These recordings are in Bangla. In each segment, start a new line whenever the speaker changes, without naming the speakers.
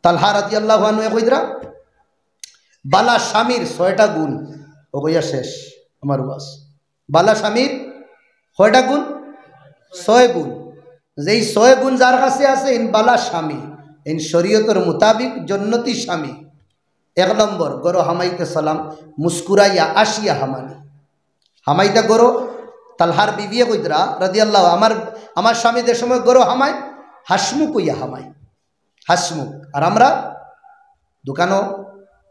তালহা রাদিয়াল্লাহু আনহু কইরা বালা স্বামীর 6টা গুণ ও কইয়া শেষ আমার ওয়াজ। বালা স্বামীর কয়টা গুণ? 6 গুণ। যেই 6 গুণ যার কাছে আছে ইন বালা স্বামী, ইন শরীয়তের মোতাবিক জন্নতি স্বামী। 1 নম্বর গরো হামাইতে সালাম মুস্কুরাইয়া আসিয়া হামানি। হামাইতা গরো তালহার বিবিয়ে কইরা রাদিয়াল্লাহু আমার স্বামী যে সময় গরো হামায় হাসমুক কইয়া হামাই, হাসমুক। আর আমরা দোকানও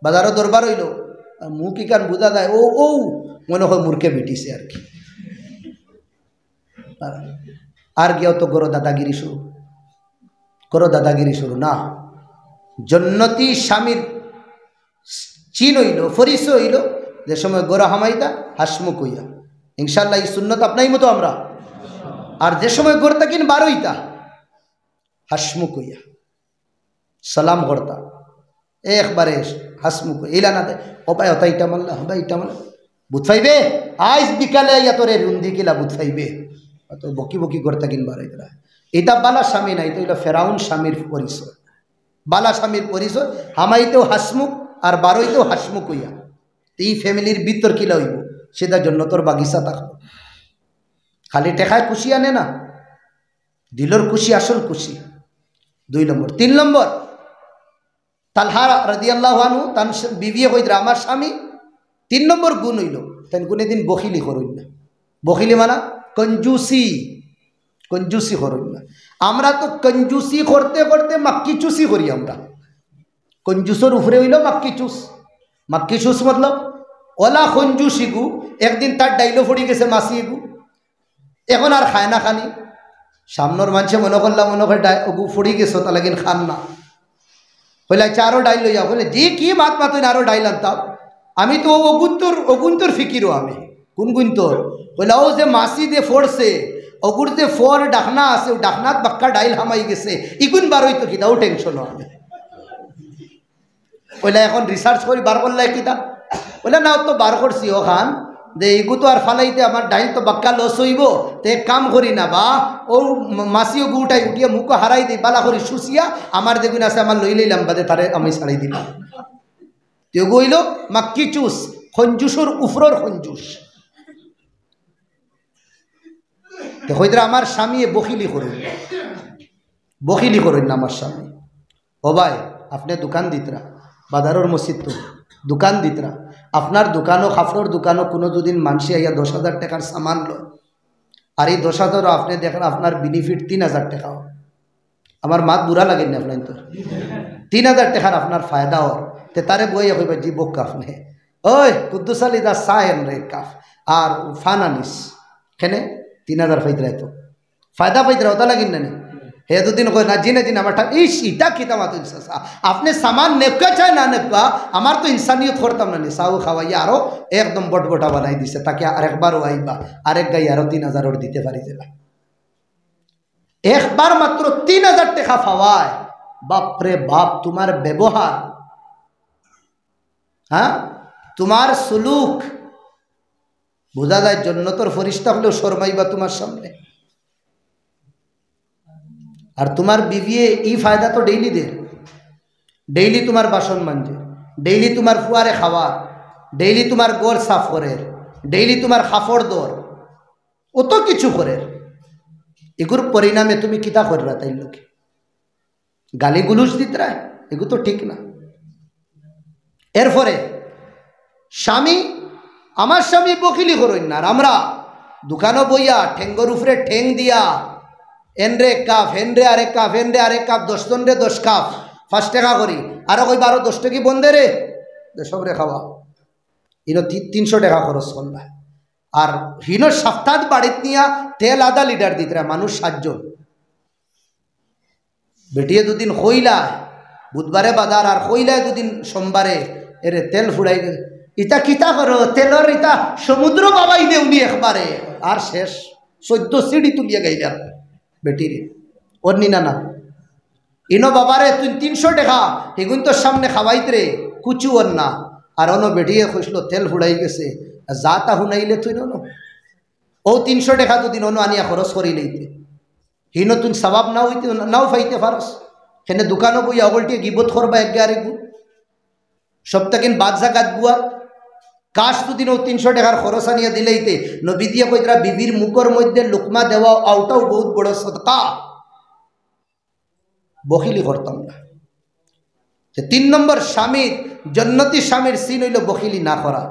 বাজারও দরবার হইল মুখ ইকান বুঝা যায় ও ও মনে হয় মুরকে বিটিছে আর কি। আর গিয়েও তো গরো দাদাগিরি শুরু, গরো দাদাগিরি শুরু না। জন্নতি স্বামীর চিন হইল, পরিচয় হইল যে সময় গরো হামাইতা হাসমুক হইয়া। ইনশাল্লাহ এই সুন্নত আপনাই মতো আমরা। আর যে সময় গড়তা কিন বারোইতা হাসমুক হইয়া সালাম করতা একবারে হাসমুক ইলা না দে ওপায় হতা ইটা মাল্লা হবা ইটা মাল্লা বুঝ পাইবে আজ বিকালে ইয়া তোরে রুন্দি কিলা বুঝ পাইবে তো বকি বকি করতে কিন বারাইতরা। এটা বালা স্বামী নাই, তো এটা ফেরাউন স্বামীর পরিচয়। বালা স্বামীর পরিচয় হামাইতেও হাসমুক আর বারোইতেও হাসমুক হইয়া। এই ফ্যামিলির ভিতর কিলা হইব সেটার জন্য তোর বাগিচা থাকবো। খালি টেকায় খুশি আনে না, দিলর খুশি আসল খুশি। 2 নম্বর। 3 নম্বর তালহা রাদিয়াল্লাহু আনহু তান বিবিয়ে কইরা আমার স্বামী 3 নম্বর গুণ হইল তাই কোনোদিন বখিলি করুন না। বখিলি মানা কঞ্জুসি, কঞ্জুসি করুন না। আমরা তো কঞ্জুসি করতে করতে মাক্কি চুসি করি। আমরা কঞ্জুসের উপরে হইল মাক্কি চুস। মাক্কি চুস মতলব ওলা কঞ্জুসি গু একদিন তার ডাইলো ফড়ি গেছে মাসি গু, এখন আর খায় না খানি। সামনের মানুষে মনে করলাম মনে করে গু ফড়ি গেছো তা লাগিন খান না হইলে আরো ডাইল লইয়া বলে যে কি মাত মাতুন আরো ডাইল আনতাম। আমি তো অগুন্তর ফিকিরও আমি কোন গুন্তর বলে ও যে মাসি দিয়ে ফোড়ছে অগুর যে ফোর ডাকনা আছে ও ডাকনাত বাক্কা ডাইল হামাই গেছে ইগুন বারোই তো কিতাও টেনশন হবে। বলে এখন রিসার্চ করি বার করলে কিতা বলে না তো বার করছি ও খান যে এগু তো আর ফালাইতে আমার ডাইল তো বাক্কা লস হইব, তো এক কাম করি না বা ও মাসিও গু উঠাই উঠিয়া মুখ হারাই দিই বালা করি শুষিয়া আমার যেগুন আছে আমার লই লইলাম বাদে তারে আমি ছাড়াই দিলাম। তো গইল মাক্কি চুস খঞ্জুসর উফরর খঞ্জুস। তো হইতরা আমার স্বামী বখিলি করুন, বখিলি করুন না আমার স্বামী। ও ভাই আপনি দোকান দিতরা বাজারের মসজিদ তো দোকান দিতরা আপনার দোকানও কাপড়ের দোকানও কোনো দুদিন মানুষে আইয়া 10,000 টাকার সামান লয় আর এই 10,000 আপনি দেখেন আপনার বেনিফিট 3,000 টাকাও। আমার মাত বুড়া লাগেন না আপনার তো 3,000 টাকার আপনার ফায়দা হর তে তারে বইয়া কইবা জি বক কাফনে ওই কুদ্দুস আলী দা সাহেন রে কাফ আর ফানানিস কেনে 3,000 ফাইদরা তো ফায়দা ফাইদরা ওটা লাগিন না হে দুদিন কই না জিনে জিনে আমার ইস ইটা কিতা মাত আপনি সামান নেপকা চায় না নেপকা আমার তো ইনসানিয়ত করতাম না সাউ খাওয়াইয়া আরো একদম বটবটা বানাই দিছে তাকে আরেকবারও আইবা আরেক গাই আরো 3,000 দিতে পারি দিলা একবার মাত্র 3,000 টাকা পাওয়ায় বাপরে বাপ তোমার ব্যবহার হ্যাঁ তোমার সুলুক বোঝা যায় জন্নতর ফরিস্তা হলেও শরমাইবা তোমার সামনে। আর তোমার বিবিয়ে এই ফায়দা তো ডেইলি দে, ডেইলি তোমার বাসন মানজে, ডেইলি তোমার ফুয়ারে খাওয়া, ডেইলি তোমার গোর সাফ করে, ডেইলি তোমার কাপড় দর অত কিছু করে। এগুর পরিণামে তুমি কিতা কররা তাই লোকে গালি গুলুস দিতরা এগু তো ঠিক না। এরপরে স্বামী আমার স্বামী বকিলি করইন না। আর আমরা দোকানও বইয়া ঠেঙ্গর উপরে ঠেং দিয়া এনরে কাপ হেনরে আরেক কাপ হেনরে আরেক কাপ 10 জন রে 10 কাপ 5 টাকা করি আরো কই 12-10 টাকি বন্ধে রে সব রে খাওয়া ইনো 300 টাকা খরচ করলা। আর হিনো সপ্তাহ বাড়িত নিয়া তেল আধা লিটার দিতরা মানুষ 7 জন বেটিয়ে দুদিন হইলা বুধবারে বাজার আর হইলা দুদিন সোমবারে এরে তেল ফুড়াই ইটা কিতা করো তেলর ইটা সমুদ্র বাবাই দেউনি একবারে আর শেষ 14 সিঁড়ি তুলিয়া গাইলা বেটিরে ওর নিনা না ইনো বাবারে তুই 300 টাকা এগুন তোর সামনে খাওয়াইত রে কুচু ওর না। আর অনো বেটিয়ে খুঁজলো তেল ফুড়াই গেছে যা তা হুনাইলে তুই নো ও 300 টাকা দুদিন অনো আনিয়া খরচ করি লইতে হিনো তুই স্বভাব না হইতে নাও ফাইতে পারস সেনে দোকানও বইয়া অগলটি গিবত করবা এক আরেক সপ্তাহকিন বাদ জাকাত বুয়া কাশ দুদিন 300 টাকার খরচ আনিয়া দিলেইতে নবী দিয়া কইরা বিবির মুখের মধ্যে লুকমা দেওয়া আউটাও বহুত বড় সদকা। বখিলি করতাম না। 3 নম্বর স্বামীর জান্নাতি স্বামীর সিন হইল বখিলি না করা।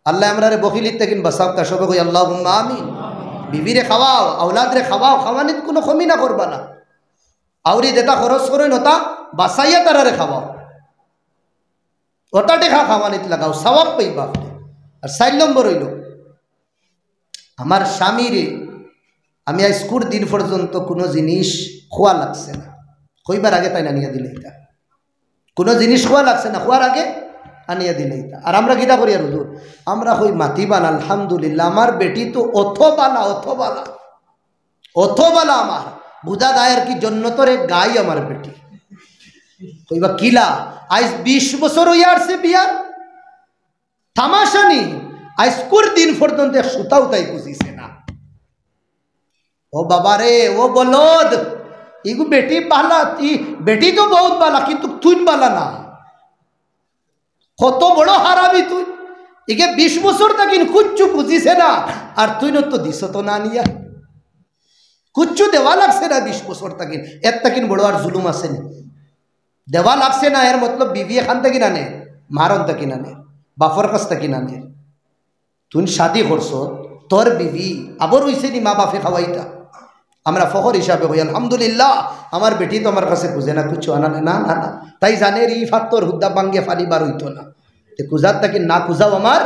আল্লাহ আমরারে বখিলির থেকে বাঁচাও। তা সবাই কই আল্লাহুম্মা আমিন। বিবিরে খাওয়াও, আওলাদরে খাওয়াও, খাওয়ানিত কোনো কমি না করবা না। আউরি যেটা খরচ করেন ওটা বাঁচাইয়া তারারে খাওয়াও, ওটা টেকা খাওয়ানিত লাগাও, সওয়াব পাইবা। আর 4 নম্বর হইল আমার স্বামীরে আমি আজকুর দিন পর্যন্ত কোনো জিনিস খোয়া লাগছে না, কইবার আগে তাই আনিয়া দিলে এটা। কোনো জিনিস খোয়া লাগছে না, খোয়ার আগে আনিয়া দিলে এটা। আর আমরা গীতা করি আর হুজুর আমরা হই মাতিবান আলহামদুলিল্লাহ আমার বেটি তো অথবালা অথবালা অথবালা আমার বুঝা দায়ের কি জন্নতরে গাই আমার বেটি। কইবা কিলা আজ 20 বছর হইয়া আসছে বিয়ার, তামাশা নি আজকুর দিন পর্যন্ত সুতাও তাই বুঝিছে না। ও বাবা রে, ও বলদ, ইগু বেটি বালা, বেটি তো বহুত বালা কিন্তু তুই বালা না। কত বড় হারাবি তুই, একে 20 বছর তাকিন কুচ্ছু বুঝিছে না, আর তুই তো দিস তো না নিয়া কুচ্ছু দেওয়া লাগছে না 20 বছর তাকিন। এর তাকিন বড় আর জুলুম আছে নি? দেওয়া লাগছে না এর মতলব বিবি এখান থেকে না নে, মারন তাকি না নে, বাপর কাছ থেকে না নে। তুই শাদি করছ, তোর বিবি আবার হইছে নি মা বাপে খাওয়াইতা। আমরা ফখর হিসাবে হই আলহামদুলিল্লাহ আমার বেটি তো আমার কাছে খুঁজে না, কুচ্ছু আনানে না না না, তাই জানে রি ফাত্তর হুদ্দা বাঙ্গে ফালিবার হইতো না। তে কুজার তাকে না কুজাও আমার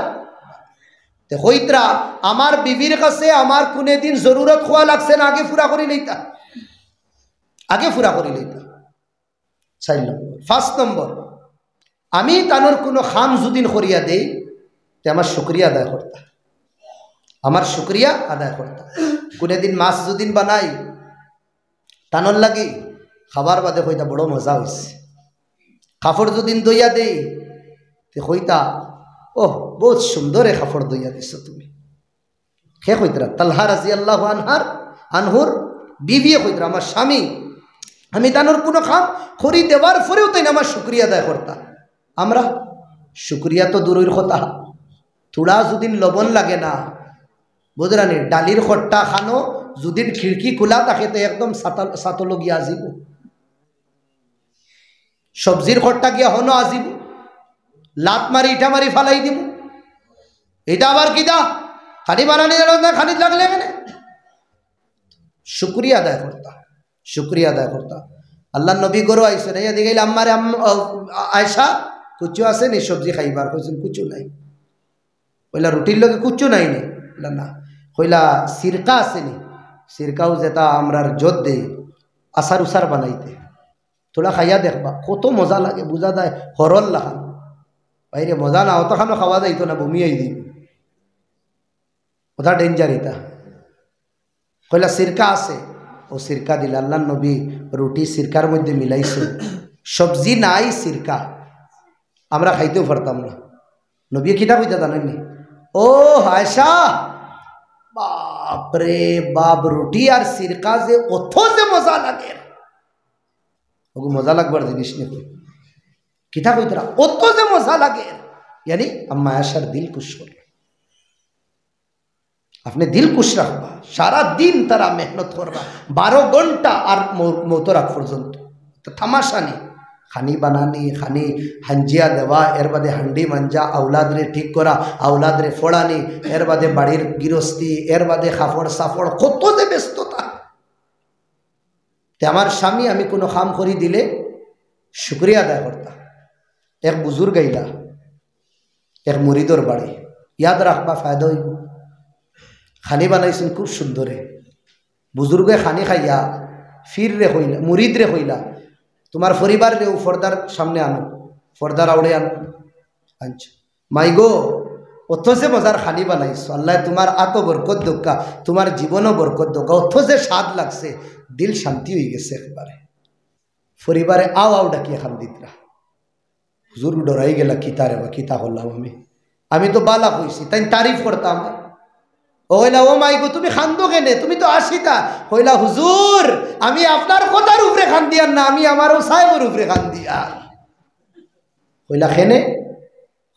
তে হইতরা আমার বিবির কাছে আমার কোনে দিন জরুরত খোয়া লাগছে না, আগে ফুরা করি লইতা, আগে ফুরা করি লইতা। 4 নম্বর। 5 নম্বর, আমি তানোর কোনো খাম যুদিন করিয়া দেই তে আমার শুক্রিয়া আদায় করতা, আমার শুক্রিয়া আদায় করতা। কোনে দিন মাছ যদিন বানাই তানোর লাগি খাবার বাদে কইতা বড় মজা হয়েছে। কাপড় যদিন দইয়া দেই তে কইতা ওহ বহুত সুন্দরে কাপড় দইয়া দিছ তুমি। কে কইতরা? তালহা রাদিয়াল্লাহু আনহুর বিবিয়ে কইতরা আমার স্বামী আমি তানোর কোনো খাম খরি দেওয়ার পরেও তাই আমার শুক্রিয়া আদায় করতা। আমরা শুক্রিয়া তো দূরের কথা, থোড়া যদিন লবণ লাগে না বুঝরানি ডালির খট্টা খানো যদি খিড়কি খোলা থাকে তো একদম সাতলো গিয়া আসিব, সবজির খট্টা গিয়া হনো আসিব, লাত মারি ইটা মারি ফালাই দিব। এটা আবার কিদা খানি বানানি খানি লাগলে এখানে শুক্রিয়া আদায় করতা, শুক্রিয়া আদায় করতা। আল্লাহ নবী গরু আইসে না দিকে আম্মারে আয়সা কুচু আছে নি সবজি খাইবার, কইছেন কুচু নাই। কইলা রুটির লগে কুচু নাই নি? না। কইলা সিরকা আছে নি? সিরকাও যেটা আমরার জোত দে আসার উসার বানাইতে, তোলা খাইয়া দেখবা কত মজা লাগে, বুঝা যায় হরল লাখান বাইরে মজা না অতখানো খাওয়া যাইতো না, বমিয়াই দিই, ওটা ডেঞ্জার। এটা কইলা সিরকা আছে, ও সিরকা দিল। আল্লাহ নবী রুটি সিরকার মধ্যে মিলাইছে, সবজি নাই সিরকা, আমরা খাইতেও পারতাম না। নবী কিতা কইতা জানেননি? ও আয়সা বাপরে বাপ, রুটি আর সিরকা যে অত যে মজা লাগে, ওগু মজা লাগবার জিনিস নেই। কিতা কইতরা অত যে মজা লাগে, यानी আম্মা আয়েশার দিল খুশ করল। আপনি দিল খুশ রাখবা, সারা দিন তারা মেহনত করবা 12 ঘন্টা আর মৌতরাত পর্যন্ত, তো তামাশা নেই। খানি বানানি, খানি হাঞ্জিয়া দেওয়া, এর বাদে হান্ডি মাঞ্জা, আউলাদরে ঠিক করা, আউলাদরে ফোড়ানি, এর বাদে বাড়ির গৃহস্থী, এর বাদে কাপড় সাপড়, কত যে ব্যস্ততা। তে আমার স্বামী আমি কোনো কাম করি দিলে শুক্রিয়া আদায় করতাম। এক বুজুর্গ আইলা এক মুরিদর বাড়ি, ইয়াদ রাখবা ফায়দা হইব। খানি বানাইছেন খুব সুন্দরে, বুজুর্গে খানি খাইয়া ফির রে হইলা, মুরিদ রে হইলা তোমার পরিবার রে পর্দার সামনে আনো, পর্দার আউড়ে আনো। আচ্ছা মাই গো অত যে মজার খানি বানাইছো, আল্লাহ তোমার আত বরকত দোকা, তোমার জীবনও বরকত দোকা, অত যে স্বাদ লাগছে, দিল শান্তি হয়ে গেছে একবারে। পরিবারে আও আও ডাকিয়া খান দিতরা। হুজুর ডরাই গেলা, কিতা রে বা কিতা করলাম আমি তো বালা কইছি, তাই তারিফ করতাম। হইলা ও মাই গো তুমি খান্দো কেনে, তুমি তো আসিতা। হইলা হুজুর আমি আপনার কথার উপরে খান দিয়ার না, আমি আমারও সাহেবের উপরে খান দিয়া। হইলা খেনে?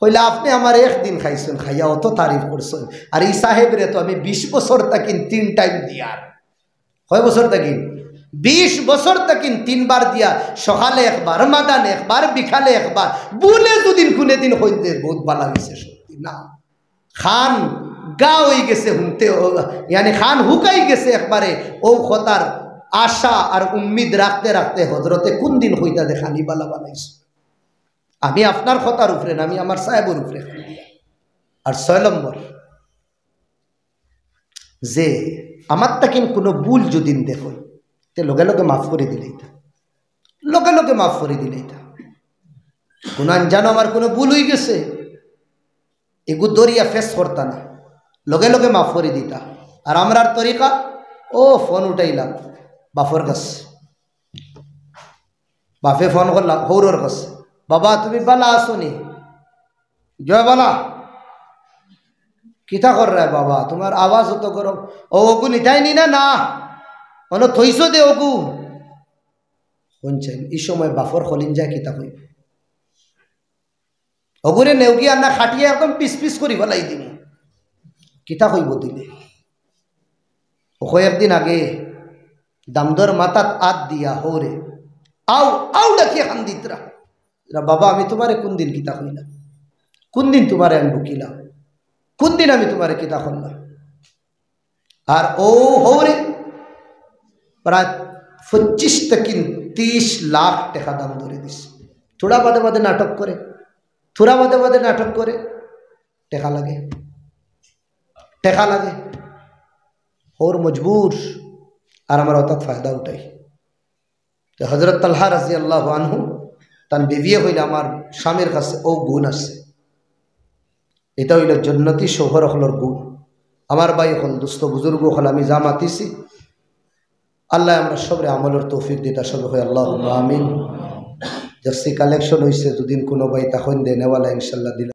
হইলা আপনি আমার একদিন খাইছেন, খাইয়া অত তারিফ করছেন, আর এই সাহেবরে তো আমি 20 বছর তাকিন 3 টাইম দিয়ার। কয় বছর তাকিন? 20 বছর তাকিন 3 বার দিয়া, সকালে একবার, মাদান একবার, বিকালে একবার। বুলে দুদিন খুনে দিন হইতে বহুত ভালো হয়েছে সত্যি না। খান গা হয়ে গেছে হুনতে, ইয়ানি খান হুকাই গেছে একবারে। ও খতার আশা আর উম্মিদ রাখতে রাখতে হজরতে কোন দিন হইতা দে খানি বালা বানাইছে। আমি আপনার কথার উপরে না, আমি আমার সাহেবের উপরে। আর 6 নম্বর যে আমার তাকিন কোনো ভুল যদি দেখো তে লগে লগে মাফ করে দিলেই তা, লগে লগে মাফ করে দিলেই তা। কোন আনজানো আমার কোনো ভুল হয়ে গেছে, এগু দরিয়া ফেস করতা না, লগে লগে মাফ করে দিতা। আর আমরার তরিকা, ও ফোন উঠাইলাম বাফর কাছে, বাপে ফোন করলাম হৌরর কাছে, বাবা তুমি বালা আসনি? জয় বালা। কিতা কর রা বাবা, তোমার আওয়াজ হতো গরম। ও ওগু নিতাইনি না, না অন থইস দে ওগু শুনছেন। এই সময় বাফর খলিন যায় কিতা কইব, অগুরে নেউগি আনা খাটিয়ে একদম পিস পিস করি ফেলাই দিব, কিতা কইব দিলে। ও কয়েকদিন আগে দামদর মাথাত আত দিয়া হৌরে আও আও ডাকিয়ে খান দিতরা, বাবা আমি তোমারে কোন দিন কিতা কইলাম, কোন দিন তোমারে আমি বুকিলাম, কোন দিন আমি তোমারে কিতা করলাম। আর ও হৌরে প্রায় 25 থেকে 30 লাখ টাকা দাম ধরে দিস। থোড়া বাদে বাদে নাটক করে, থোড়া বাদে বাদে নাটক করে, টেকা লাগে, টেকা লাগে। ওর মজবুর আর আমার অর্থাৎ ফায়দা উঠাই। তো হজরত তালহা রাদিয়াল্লাহু আনহু তার বিবিয়ে হইলে আমার স্বামীর কাছে ও গুণ আছে। এটা হইল জন্নতি শোহর হলর গুণ। আমার ভাই হল দুস্থ বুজুর্গ হল, আমি যা মাতিছি আল্লাহ আমরা সবরে আমলের তৌফিক দিতা সব হয় আল্লাহুম্মা আমিন। জার্সি কালেকশন হয়েছে, দুদিন কোনো ভাই তখন দেনেওয়ালা ইনশাল্লাহ দিল।